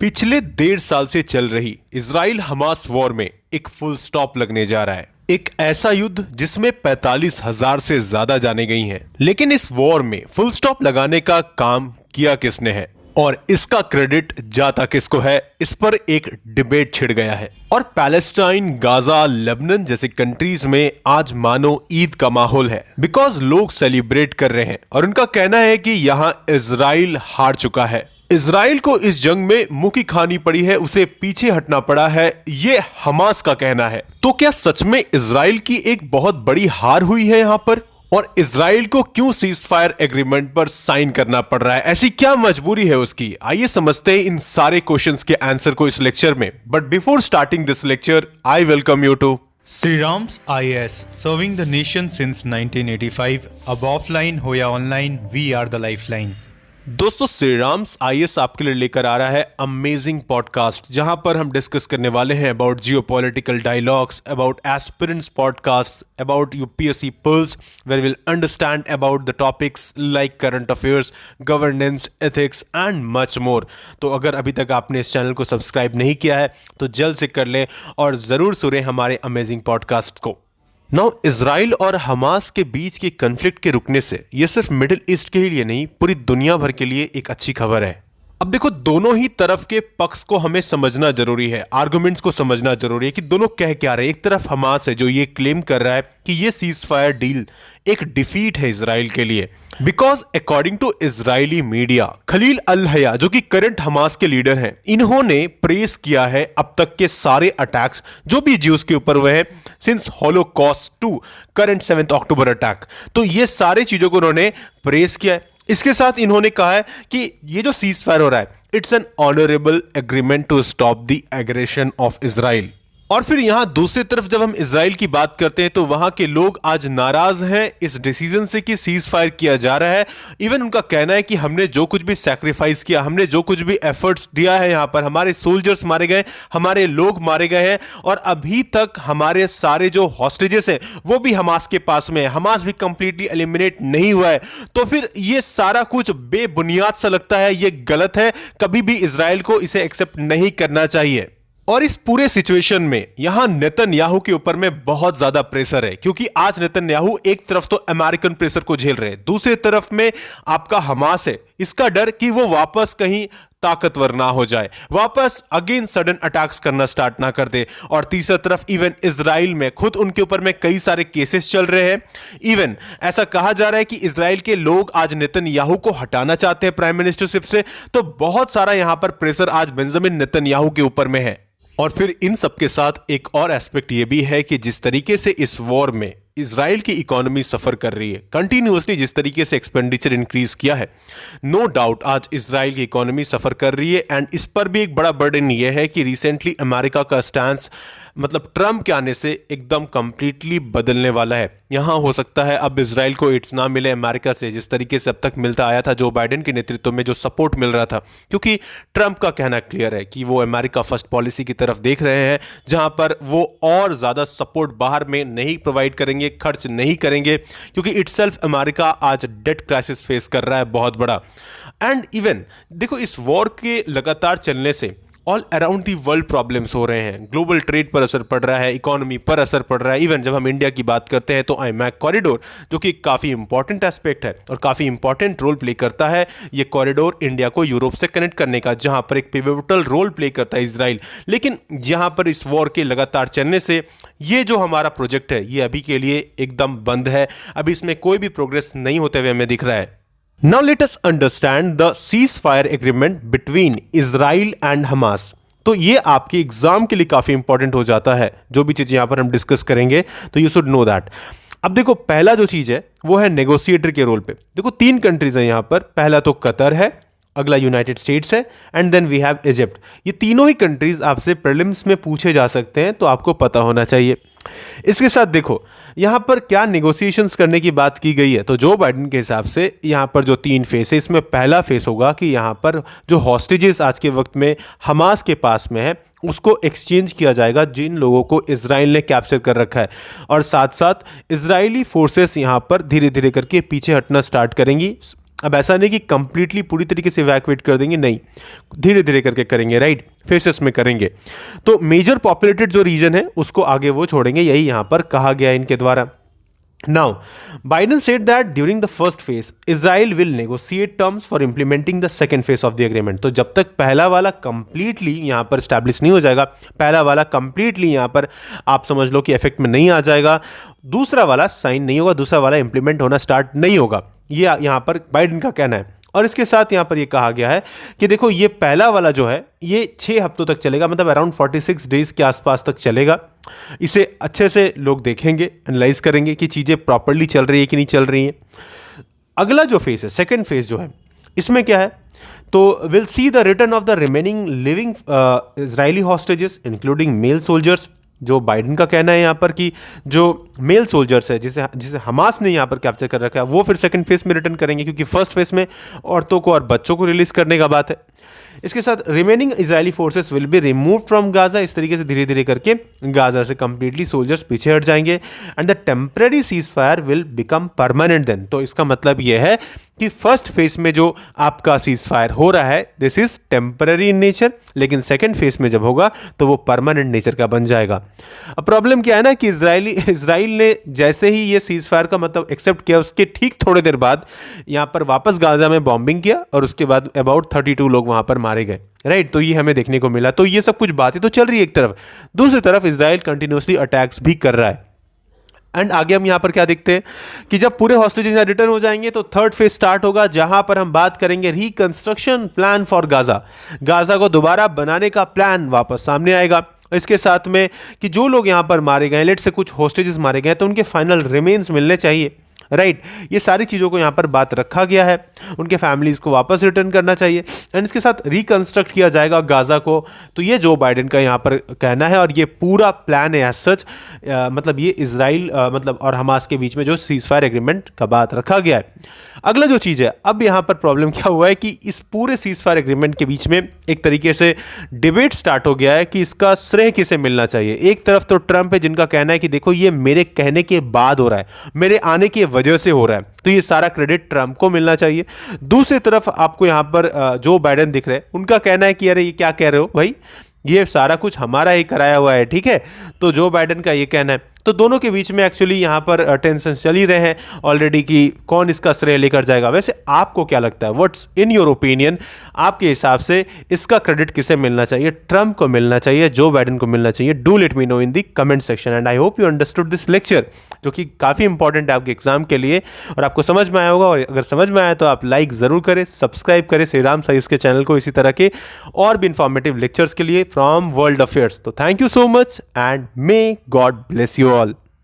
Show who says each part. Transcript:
Speaker 1: पिछले 1.5 साल से चल रही इजराइल हमास वॉर में एक फुल स्टॉप लगने जा रहा है। एक ऐसा युद्ध जिसमें 45,000 से ज्यादा जाने गई हैं। लेकिन इस वॉर में फुल स्टॉप लगाने का काम किया किसने है और इसका क्रेडिट जाता किसको है, इस पर एक डिबेट छिड़ गया है। और पैलेस्टाइन, गाजा, लेबनान जैसे कंट्रीज में आज मानो ईद का माहौल है, बिकॉज लोग सेलिब्रेट कर रहे हैं और उनका कहना है कि यहाँ इजराइल हार चुका है। इजराइल को इस जंग में मुंह की खानी पड़ी है, उसे पीछे हटना पड़ा है, ये हमास का कहना है। तो क्या सच में इजराइल की एक बहुत बड़ी हार हुई है यहाँ पर? और इजराइल को क्यों सीज फायर एग्रीमेंट पर साइन करना पड़ रहा है? ऐसी क्या मजबूरी है उसकी? आइए समझते हैं इन सारे क्वेश्चंस के आंसर को इस लेक्चर में। But before starting this lecture, I welcome you to
Speaker 2: Sri Ram's IAS, serving the nation since 1985. अब ऑफलाइन हो या online, we are the lifeline.
Speaker 1: दोस्तों, श्री राम्स आईएएस आपके लिए लेकर आ रहा है अमेजिंग पॉडकास्ट, जहां पर हम डिस्कस करने वाले हैं about geopolitical dialogues, about aspirants podcast, about UPSC pulse, where will understand about the topics like current affairs, governance, ethics and much more. तो अगर अभी तक आपने इस चैनल को सब्सक्राइब नहीं किया है तो जल्द से कर लें और जरूर सुनें हमारे अमेजिंग पॉडकास्ट को। नाउ, इजराइल और हमास के बीच के कन्फ्लिक्ट के रुकने से यह सिर्फ मिडिल ईस्ट के लिए नहीं, पूरी दुनिया भर के लिए एक अच्छी खबर है। अब देखो, दोनों ही तरफ के पक्ष को हमें समझना जरूरी है, आर्गुमेंट्स को समझना जरूरी है कि दोनों कह क्या रहे हैं। एक तरफ हमास है जो ये क्लेम कर रहा है कि ये सीज फायर डील एक डिफीट है इजराइल के लिए, because according to Israeli media, Khalil al Hayya जो कि करंट हमास के लीडर हैं, इन्होंने प्रेस किया है अब तक के सारे अटैक्स जो भी ज्यूज के ऊपर हुए हैं since holocaust to current 7 October attack. तो ये सारे चीजों को उन्होंने प्रेस किया है। इसके साथ इन्होंने कहा है कि ये जो सीज फायर हो रहा है, it's an honourable agreement to stop the aggression of Israel. और फिर यहां दूसरी तरफ जब हम इजराइल की बात करते हैं तो वहां के लोग आज नाराज हैं इस डिसीजन से कि सीज फायर किया जा रहा है। इवन उनका कहना है कि हमने जो कुछ भी सैक्रिफाइस किया, हमने जो कुछ भी एफर्ट्स दिया है, यहां पर हमारे सोल्जर्स मारे गए, हमारे लोग मारे गए हैं और अभी तक हमारे सारे जो हॉस्टेजेस हैं वो भी हमास के पास में है, हमास भी कंप्लीटली एलिमिनेट नहीं हुआ है। तो फिर ये सारा कुछ बेबुनियाद सा लगता है, ये गलत है, कभी भी इजराइल को इसे एक्सेप्ट नहीं करना चाहिए। और इस पूरे सिचुएशन में यहां नेतन्याहू के ऊपर में बहुत ज्यादा प्रेशर है, क्योंकि आज नेतन्याहू एक तरफ तो अमेरिकन प्रेशर को झेल रहे हैं, दूसरी तरफ में आपका हमास है, इसका डर कि वो वापस कहीं ताकतवर ना हो जाए, वापस अगेन सडन अटैक्स करना स्टार्ट ना कर दे। और तीसरी तरफ इवन इजराइल में खुद उनके ऊपर में कई सारे केसेस चल रहे हैं। इवन ऐसा कहा जा रहा है कि इजराइल के लोग आज नेतन्याहू को हटाना चाहते हैं प्राइम मिनिस्टरशिप से। तो बहुत सारा यहां पर प्रेशर आज बेंजामिन नेतन्याहू के ऊपर में है। और फिर इन सब के साथ एक और एस्पेक्ट ये भी है कि जिस तरीके से इस वॉर में इजराइल की इकोनॉमी सफर कर रही है, कंटिन्यूअसली जिस तरीके से एक्सपेंडिचर इंक्रीज किया है, नो डाउट आज इजराइल की इकोनॉमी सफर कर रही है। एंड इस पर भी एक बड़ा बर्डन ये है कि रिसेंटली अमेरिका का स्टैंस, मतलब ट्रंप के आने से एकदम कंप्लीटली बदलने वाला है। यहां हो सकता है अब इजराइल को एड्स ना मिले अमेरिका से, जिस तरीके से अब तक मिलता आया था जो बाइडेन के नेतृत्व में जो सपोर्ट मिल रहा था, क्योंकि ट्रंप का कहना क्लियर है कि वो अमेरिका फर्स्ट पॉलिसी की तरफ देख रहे हैं, जहां पर वो और ज्यादा सपोर्ट बाहर में नहीं प्रोवाइड करेंगे, खर्च नहीं करेंगे, क्योंकि इटसेल्फ अमेरिका आज डेट क्राइसिस फेस कर रहा है बहुत बड़ा। एंड इवन देखो, इस वॉर के लगातार चलने से all around the world problems हो रहे हैं, ग्लोबल ट्रेड पर असर पड़ रहा है, इकोनॉमी पर असर पड़ रहा है। इवन जब हम इंडिया की बात करते हैं तो आईमैक कॉरिडोर, जो कि काफ़ी इंपॉर्टेंट एस्पेक्ट है और काफ़ी इंपॉर्टेंट रोल प्ले करता है, ये कॉरिडोर इंडिया को यूरोप से कनेक्ट करने का, जहां पर एक पिवोटल रोल प्ले करता है इजराइल। लेकिन यहां पर इस वॉर के लगातार चलने से ये जो हमारा प्रोजेक्ट है ये अभी के लिए एकदम बंद है, अभी इसमें कोई भी प्रोग्रेस नहीं होते हुए हमें दिख रहा है। Now let us understand the ceasefire agreement between Israel and Hamas. तो ये आपके एग्जाम के लिए काफी इंपॉर्टेंट हो जाता है, जो भी चीज यहां पर हम डिस्कस करेंगे तो यू शुड नो दैट। अब देखो, पहला जो चीज है वो है नेगोशिएटर के रोल पे। देखो, 3 कंट्रीज है यहां पर, पहला तो कतर है, अगला यूनाइटेड स्टेट्स है and then we have Egypt. ये तीनों ही कंट्रीज आपसे प्रीलिम्स में पूछे जा सकते हैं, तो आपको पता होना चाहिए। इसके साथ देखो, यहां पर क्या नेगोशिएशंस करने की बात की गई है, तो जो बाइडेन के हिसाब से यहां पर जो 3 फेस है, इसमें पहला फेस होगा कि यहां पर जो हॉस्टेजेस आज के वक्त में हमास के पास में है उसको एक्सचेंज किया जाएगा, जिन लोगों को इजराइल ने कैप्चर कर रखा है। और साथ साथ इजरायली फोर्सेस यहां पर धीरे धीरे करके पीछे हटना स्टार्ट करेंगी अब ऐसा नहीं कि कंप्लीटली पूरी तरीके से इवैक्यूएट कर देंगे, नहीं, धीरे धीरे करके करेंगे, राइट, फेसेस में करेंगे। तो मेजर पॉपुलेटेड जो रीजन है उसको आगे वो छोड़ेंगे, यही यहाँ पर कहा गया है इनके द्वारा। Now, Biden said that during the first phase, Israel will negotiate terms for implementing the second phase of the agreement. तो जब तक पहला वाला completely यहाँ पर establish नहीं हो जाएगा, पहला वाला completely यहाँ पर आप समझ लो कि इफेक्ट में नहीं आ जाएगा, दूसरा वाला साइन नहीं होगा, दूसरा वाला इंप्लीमेंट होना स्टार्ट नहीं होगा, ये यहाँ पर बाइडन का कहना है। और इसके साथ यहाँ पर ये कहा गया है कि देखो ये पहला वाला जो है ये 6 हफ्तों तक चलेगा, मतलब अराउंड 46 डेज के आसपास तक चलेगा। इसे अच्छे से लोग देखेंगे, एनालाइज करेंगे कि चीज़ें प्रॉपरली चल रही है कि नहीं चल रही हैं। अगला जो फेज़ है, सेकेंड फेज़ जो है, इसमें क्या है, तो will see the return of the remaining living Israeli hostages including male soldiers. जो बाइडन का कहना है यहाँ पर कि जो मेल सोल्जर्स है जिसे हमास ने यहाँ पर कैप्चर कर रखा है, वो फिर सेकंड फेज में रिटर्न करेंगे, क्योंकि फर्स्ट फेज में औरतों को और बच्चों को रिलीज करने का बात है। इसके साथ remaining Israeli forces will be remove from Gaza. इस तरीके से धीरे धीरे करके गाजा से कंप्लीटली सोल्जर्स पीछे हट जाएंगे and the temporary ceasefire will become permanent then. तो इसका मतलब यह है कि फर्स्ट फेज में जो आपका सीज फायर हो रहा है this is temporary in nature, लेकिन सेकेंड फेज में जब होगा तो वो परमानेंट नेचर का बन जाएगा। अब प्रॉब्लम क्या है ना कि इजराइल ने जैसे ही ये सीज फायर का मतलब एक्सेप्ट किया, उसके ठीक थोड़े देर बाद यहाँ पर वापस गाजा में बॉम्बिंग किया और उसके बाद अबाउट 32 लोग वहाँ पर मारे गए, राइट। तो ये हमें देखने को मिला। तो ये सब कुछ बातें तो चल रही है एक तरफ, दूसरी तरफ इजराइल कंटिन्यूसली अटैक्स भी कर रहा है। एंड आगे हम यहाँ पर क्या देखते हैं कि जब पूरे हॉस्टेजेस यहाँ रिटर्न हो जाएंगे तो थर्ड फेज स्टार्ट होगा, जहां पर हम बात करेंगे reconstruction plan for Gaza. Gaza को दोबारा बनाने का प्लान वापस सामने आएगा। इसके साथ में कि जो लोग यहाँ पर मारे गए, लेट से कुछ हॉस्टेजेस मारे गए, तो उनके फाइनल रिमेन्स मिलने चाहिए, राइट। ये सारी चीज़ों को यहाँ पर बात रखा गया है, उनके फैमिलीज को वापस रिटर्न करना चाहिए एंड इसके साथ रिकंस्ट्रक्ट किया जाएगा गाजा को। तो ये जो बाइडन का यहाँ पर कहना है और ये पूरा प्लान है एज सच, मतलब ये इजराइल मतलब और हमास के बीच में जो सीज फायर एग्रीमेंट का बात रखा गया है। अगला जो चीज़ है, अब यहाँ पर प्रॉब्लम क्या हुआ है कि इस पूरे सीज फायर एग्रीमेंट के बीच में एक तरीके से डिबेट स्टार्ट हो गया है कि इसका श्रेय किसे मिलना चाहिए। एक तरफ तो ट्रंप है जिनका कहना है कि देखो ये मेरे कहने के बाद हो रहा है, मेरे आने की वजह से हो रहा है, तो ये सारा क्रेडिट ट्रंप को मिलना चाहिए। दूसरी तरफ आपको यहाँ पर जो बाइडन दिख रहे हैं, उनका कहना है कि अरे ये क्या कह रहे हो भाई, ये सारा कुछ हमारा ही कराया हुआ है, ठीक है। तो जो बाइडन का ये कहना है, तो दोनों के बीच में एक्चुअली यहाँ पर टेंशन चल ही रहे हैं ऑलरेडी कि कौन इसका श्रेय लेकर जाएगा। वैसे आपको क्या लगता है, व्हाट्स इन योर ओपिनियन, आपके हिसाब से इसका क्रेडिट किसे मिलना चाहिए, ट्रंप को मिलना चाहिए, जो बाइडन को मिलना चाहिए? Do let me know in the comment section and I hope you understood this lecture, जो कि काफ़ी इंपॉर्टेंट है आपके एग्जाम के लिए और आपको समझ में आया होगा। और अगर समझ में आया तो आप लाइक ज़रूर करें, सब्सक्राइब करें श्रीराम साइंस के चैनल को इसी तरह के और भी इंफॉर्मेटिव लेक्चर्स के लिए फ्रॉम वर्ल्ड अफेयर्स। तो thank you so much and may God bless you all.